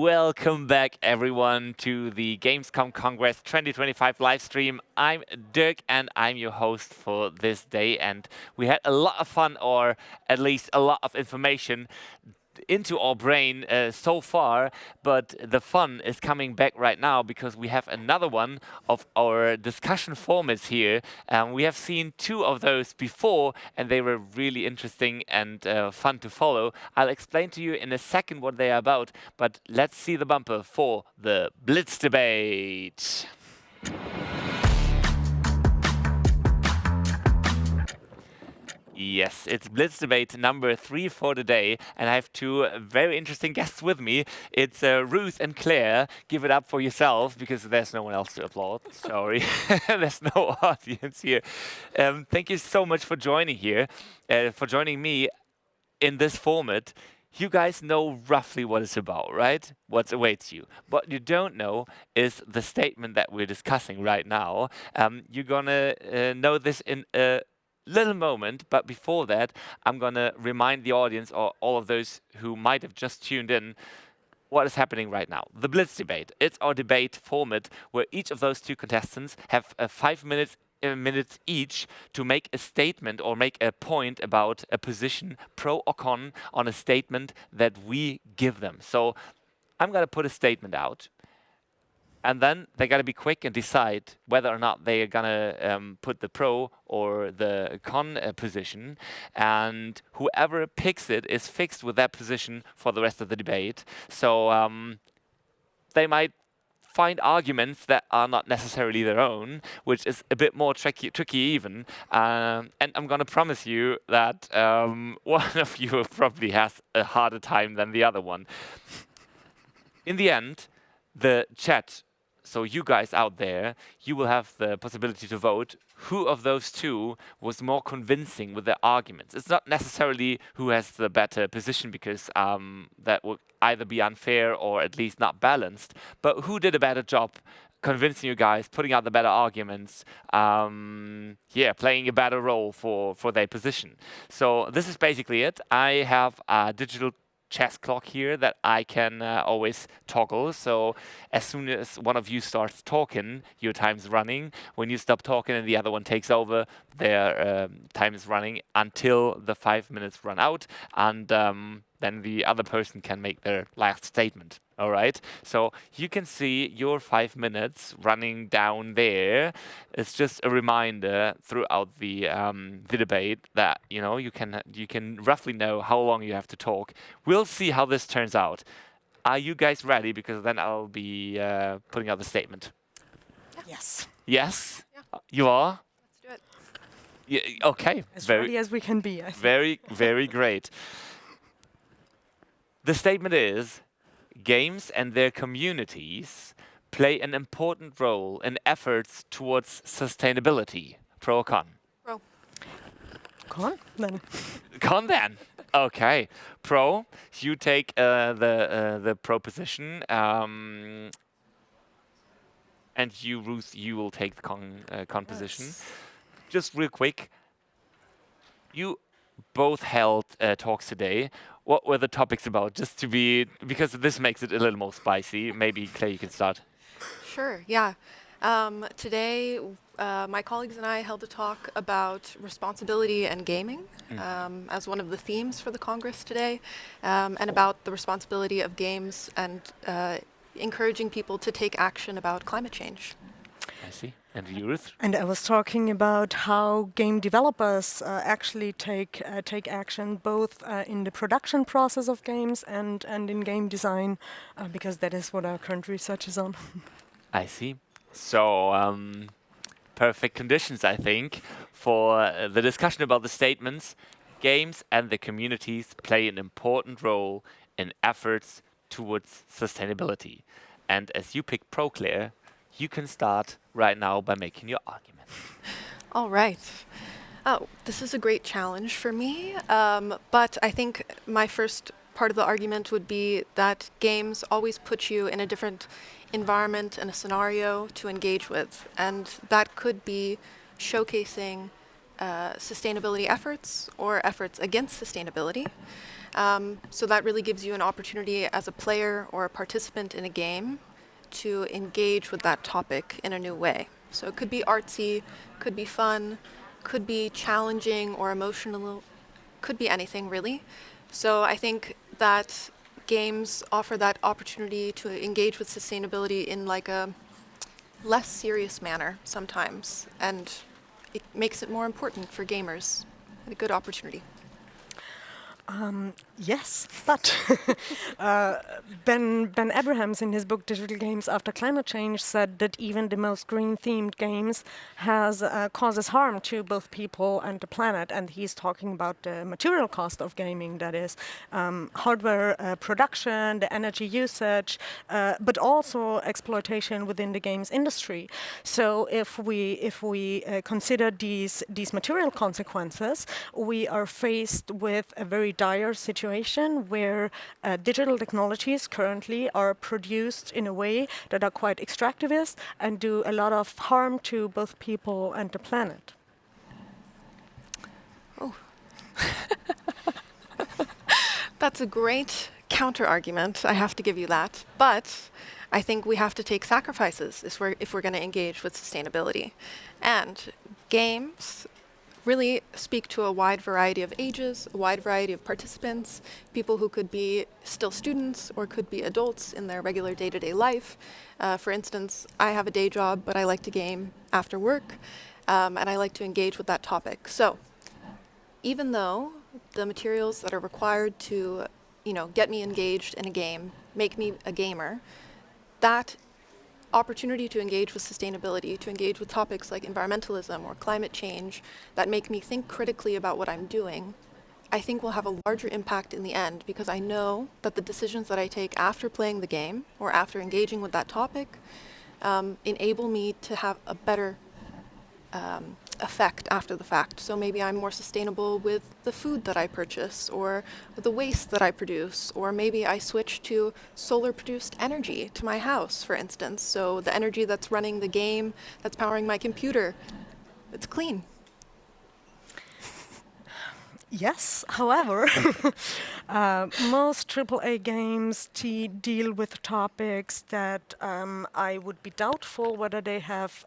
Welcome back, everyone, to the Gamescom Congress 2025 live stream. I'm Dirk, and I'm your host for this day. And we had a lot of fun, or at least a lot of information into our brain so far, but the fun is coming back right now because we have another one of our discussion formats here. We have seen two of those before, and they were really interesting and fun to follow. I'll explain to you in a second what they are about, but let's see the bumper for the Blitz debate. Yes, it's Blitz debate number 3 for the day, and I have two very interesting guests with me. It's Ruth and Claire. Give it up for yourself because there's no one else to applaud. Sorry, there's no audience here. Thank you so much for joining here, for joining me in this format. You guys know roughly what it's about, right? What awaits you. What you don't know is the statement that we're discussing right now. You're gonna know this in a little moment, but before that, I'm gonna remind the audience or all of those who might have just tuned in what is happening right now. The Blitz debate. It's our debate format where each of those two contestants have 5 minutes each to make a statement or make a point about a position, pro or con, on a statement that we give them. So I'm gonna put a statement out, and then they got to be quick and decide whether or not they are going to put the pro or the con position. And whoever picks it is fixed with that position for the rest of the debate. So they might find arguments that are not necessarily their own, which is a bit more tricky even. And I'm going to promise you that one of you probably has a harder time than the other one. In the end, the chat, so you guys out there, you will have the possibility to vote who of those two was more convincing with their arguments. It's not necessarily who has the better position, because that would either be unfair or at least not balanced, but who did a better job convincing you guys, putting out the better arguments, playing a better role for their position. So this is basically it. I have a digital chess clock here that I can always toggle. So as soon as one of you starts talking, your time's running. When you stop talking and the other one takes over, their time is running until the 5 minutes run out, and then the other person can make their last statement. All right, so you can see your 5 minutes running down there. It's just a reminder throughout the debate that you can roughly know how long you have to talk. We'll see how this turns out. Are you guys ready? Because then I'll be putting out the statement. Yes. Yes. Yeah. You are. Let's do it. Yeah. Okay. As ready as we can be. I think. Very great. The statement is: games and their communities play an important role in efforts towards sustainability. Pro or con? Pro. Con then. Con then. Okay. Pro. You take the pro position, and you, Ruth, you will take the con position. Just real quick. You both held talks today. What were the topics about? Just to be, because this makes it a little more spicy. Maybe Claire, you can start. Sure, yeah. Today, my colleagues and I held a talk about responsibility and gaming as one of the themes for the Congress today, and about the responsibility of games and encouraging people to take action about climate change. I see. And you, Ruth? And I was talking about how game developers actually take action both in the production process of games and in game design, because that is what our current research is on. I see. So, perfect conditions, I think, for the discussion about the statements. Games and the communities play an important role in efforts towards sustainability. And as you pick pro, Claire, you can start right now by making your argument. All right. Oh, this is a great challenge for me, but I think my first part of the argument would be that games always put you in a different environment and a scenario to engage with, and that could be showcasing sustainability efforts or efforts against sustainability. So that really gives you an opportunity as a player or a participant in a game to engage with that topic in a new way. So it could be artsy, could be fun, could be challenging or emotional, could be anything really. So I think that games offer that opportunity to engage with sustainability in like a less serious manner sometimes, and it makes it more important for gamers. A good opportunity. Yes, but Ben Abrahams in his book Digital Games After Climate Change said that even the most green-themed games causes harm to both people and the planet, and he's talking about the material cost of gaming, that is hardware production, the energy usage, but also exploitation within the games industry. So if we consider these material consequences, we are faced with a very dire situation where digital technologies currently are produced in a way that are quite extractivist and do a lot of harm to both people and the planet. Oh. That's a great counter-argument, I have to give you that. But I think we have to take sacrifices if we're going to engage with sustainability. And games really speak to a wide variety of ages, a wide variety of participants, people who could be still students or could be adults in their regular day-to-day life. For instance, I have a day job, but I like to game after work, and I like to engage with that topic. So even though the materials that are required to, get me engaged in a game, make me a gamer, that opportunity to engage with sustainability, to engage with topics like environmentalism or climate change that make me think critically about what I'm doing, I think will have a larger impact in the end, because I know that the decisions that I take after playing the game or after engaging with that topic enable me to have a better effect after the fact. So maybe I'm more sustainable with the food that I purchase or with the waste that I produce, or maybe I switch to solar-produced energy to my house, for instance. So the energy that's running the game, that's powering my computer, it's clean. Yes, however, most AAA games deal with topics that I would be doubtful whether they have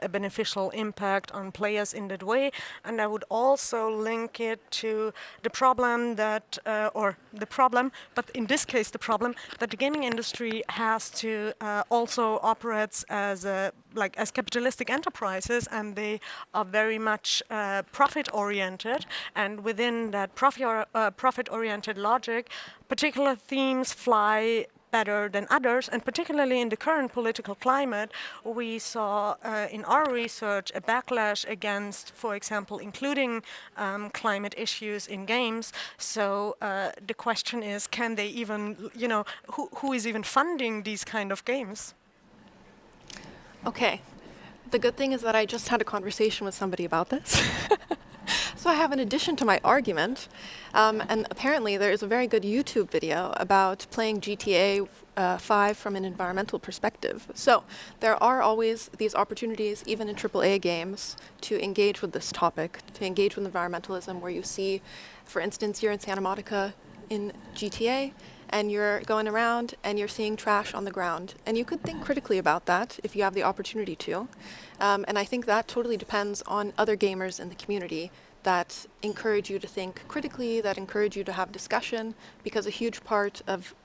a beneficial impact on players in that way, and I would also link it to the problem that, but in this case the problem that the gaming industry has to also operates as capitalistic enterprises, and they are very much profit-oriented, and within that profit-oriented logic, particular themes fly better than others, and particularly in the current political climate, we saw in our research a backlash against, for example, including climate issues in games. So the question is, can they even, who is even funding these kind of games? Okay. The good thing is that I just had a conversation with somebody about this. So I have an addition to my argument, and apparently there is a very good YouTube video about playing GTA 5 from an environmental perspective. So there are always these opportunities, even in AAA games, to engage with this topic, to engage with environmentalism, where you see, for instance, you're in Santa Monica in GTA, and you're going around and you're seeing trash on the ground. And you could think critically about that if you have the opportunity to. And I think that totally depends on other gamers in the community that encourage you to think critically, that encourage you to have discussion, because a huge part of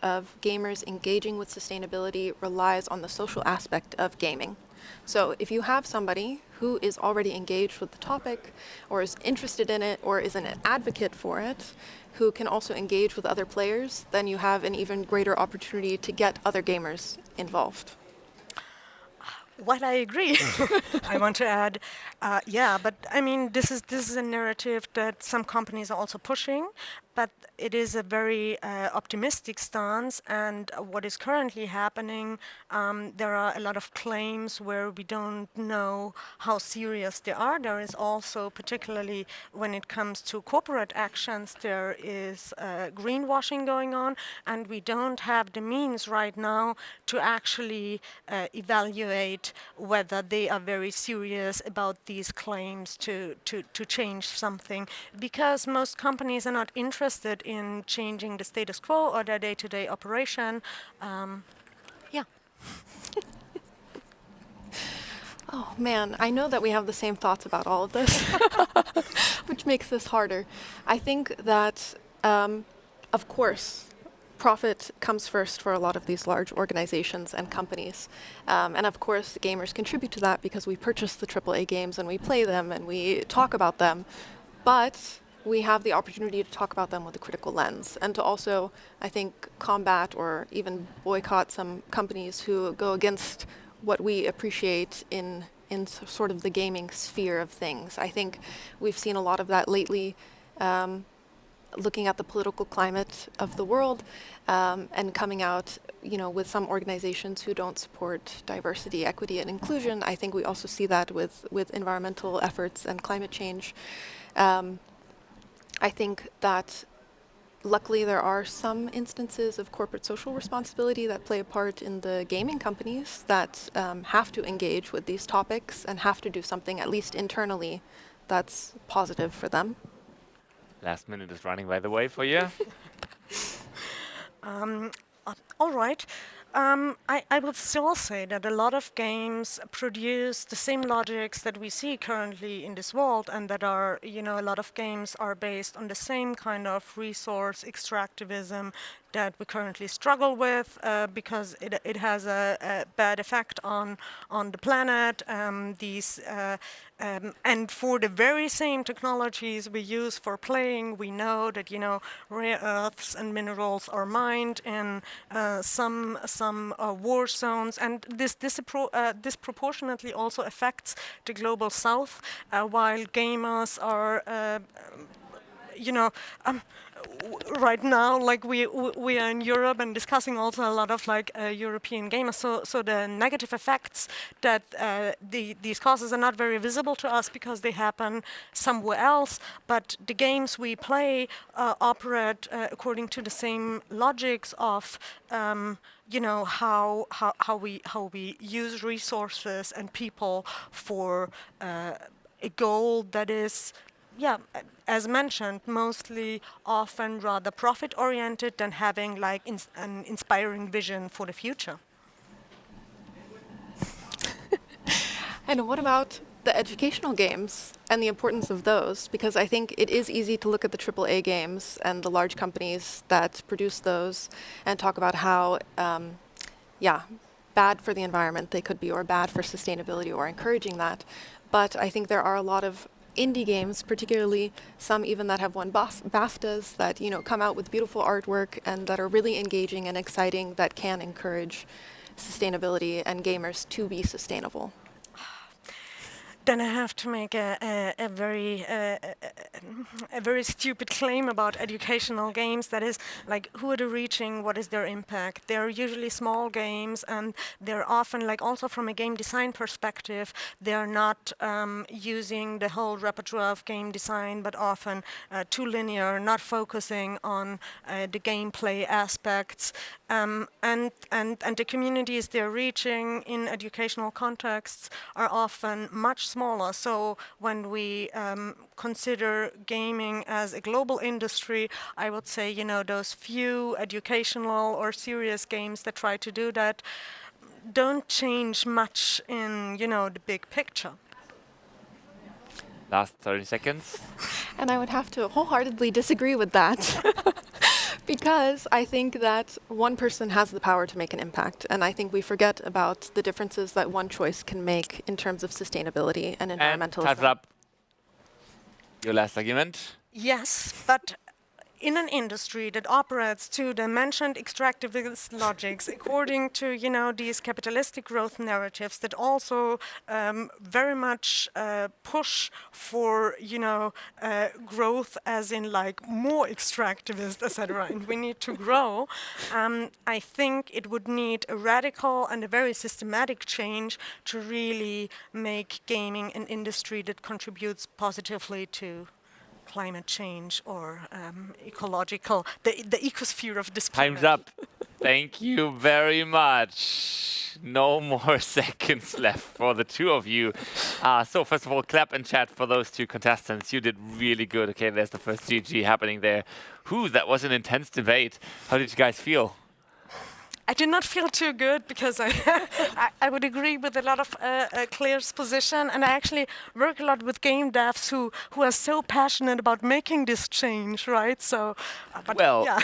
gamers engaging with sustainability relies on the social aspect of gaming. So if you have somebody who is already engaged with the topic, or is interested in it, or is an advocate for it, who can also engage with other players, then you have an even greater opportunity to get other gamers involved. Well, I agree. I want to add, but I mean, this is a narrative that some companies are also pushing, but it is a very optimistic stance. And what is currently happening, there are a lot of claims where we don't know how serious they are. There is also, particularly when it comes to corporate actions, there is greenwashing going on, and we don't have the means right now to actually evaluate whether they are very serious about these claims to change something, because most companies are not interested in changing the status quo or their day-to-day operation. Yeah. Oh man, I know that we have the same thoughts about all of this, which makes this harder. I think that, of course, profit comes first for a lot of these large organizations and companies. And of course, gamers contribute to that because we purchase the AAA games and we play them and we talk about them. But we have the opportunity to talk about them with a critical lens and to also, I think, combat or even boycott some companies who go against what we appreciate in sort of the gaming sphere of things. I think we've seen a lot of that lately, looking at the political climate of the world and coming out, with some organizations who don't support diversity, equity, and inclusion. I think we also see that with environmental efforts and climate change. I think that luckily there are some instances of corporate social responsibility that play a part in the gaming companies that have to engage with these topics and have to do something, at least internally, that's positive for them. Last minute is running, by the way, for you. All right. I would still say that a lot of games produce the same logics that we see currently in this world, and that are, a lot of games are based on the same kind of resource extractivism that we currently struggle with, because it has a bad effect on the planet. And for the very same technologies we use for playing, we know that rare earths and minerals are mined in some war zones, and this disproportionately also affects the global south, while gamers are right now, like we are in Europe and discussing also a lot of European gamers. So the negative effects that these causes are not very visible to us because they happen somewhere else. But the games we play operate according to the same logics of how we use resources and people for a goal that is, as mentioned, mostly often rather profit-oriented than having an inspiring vision for the future. And what about the educational games and the importance of those? Because I think it is easy to look at the AAA games and the large companies that produce those and talk about how, bad for the environment they could be, or bad for sustainability, or encouraging that. But I think there are a lot of indie games, particularly some even that have won BAFTAs, that come out with beautiful artwork and that are really engaging and exciting, that can encourage sustainability and gamers to be sustainable. Then I have to make a very stupid claim about educational games. That is, who are they reaching? What is their impact? They're usually small games, and they're often, also from a game design perspective, they're not using the whole repertoire of game design, but often too linear, not focusing on the gameplay aspects. And the communities they're reaching in educational contexts are often much smaller. So when we consider gaming as a global industry, I would say, those few educational or serious games that try to do that don't change much in, the big picture. Last 30 seconds. And I would have to wholeheartedly disagree with that. Because I think that one person has the power to make an impact, and I think we forget about the differences that one choice can make in terms of sustainability and environmentalism. And time's up. Your last argument? Yes, but in an industry that operates to the mentioned extractivist logics, according to, you know, these capitalistic growth narratives that also very much push for, you know, growth as in like more extractivist, etc. And we need to grow. I think it would need a radical and a very systematic change to really make gaming an industry that contributes positively to climate change or ecological, the ecosphere of this planet. Time's up. Thank you very much. No more seconds left for the two of you. So first of all, clap and chat for those two contestants. You did really good. Okay, there's the first GG happening there. That was an intense debate. How did you guys feel? I did not feel too good because I would agree with a lot of Claire's position, and I actually work a lot with game devs who are so passionate about making this change, right? So, but Well, yeah.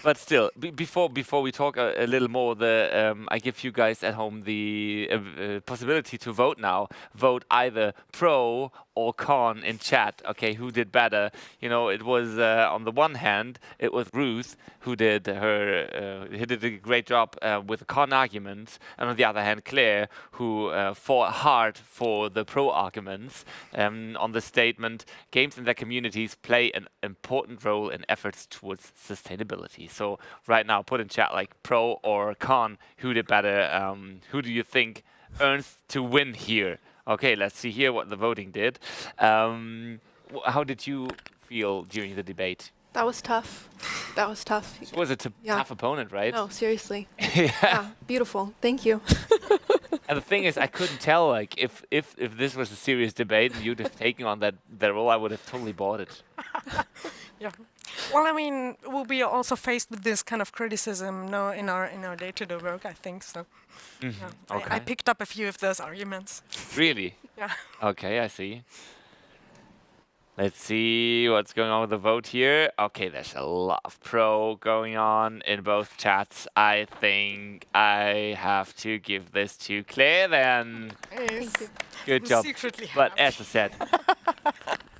but still, before we talk a little more, I give you guys at home the possibility to vote now. Vote either pro or con in chat. Okay, who did better? You know, it was on the one hand, it was Ruth who did he did a great job with the con arguments, and on the other hand, Claire who fought hard for the pro arguments on the statement, games and their communities play an important role in efforts towards sustainability. So right now, put in chat like pro or con, who did better? Who do you think earns to win here? Okay, let's see here what the voting did. How did you feel during the debate? That was tough. That was tough. It was a tough opponent, right? No, seriously. Yeah. Yeah, beautiful. Thank you. And the thing is, I couldn't tell, like, if this was a serious debate and you'd have taken on that role, I would have totally bought it. Yeah. Well, I mean, we'll be also faced with this kind of criticism, no, in our day-to-day work, I think so. Mhm. Yeah. Okay. I picked up a few of those arguments. Really? Yeah. Okay, I see. Let's see what's going on with the vote here. Okay, there's a lot of pro going on in both chats. I think I have to give this to Claire then. Thank you. Good I'm job. secretly But happy. as I said,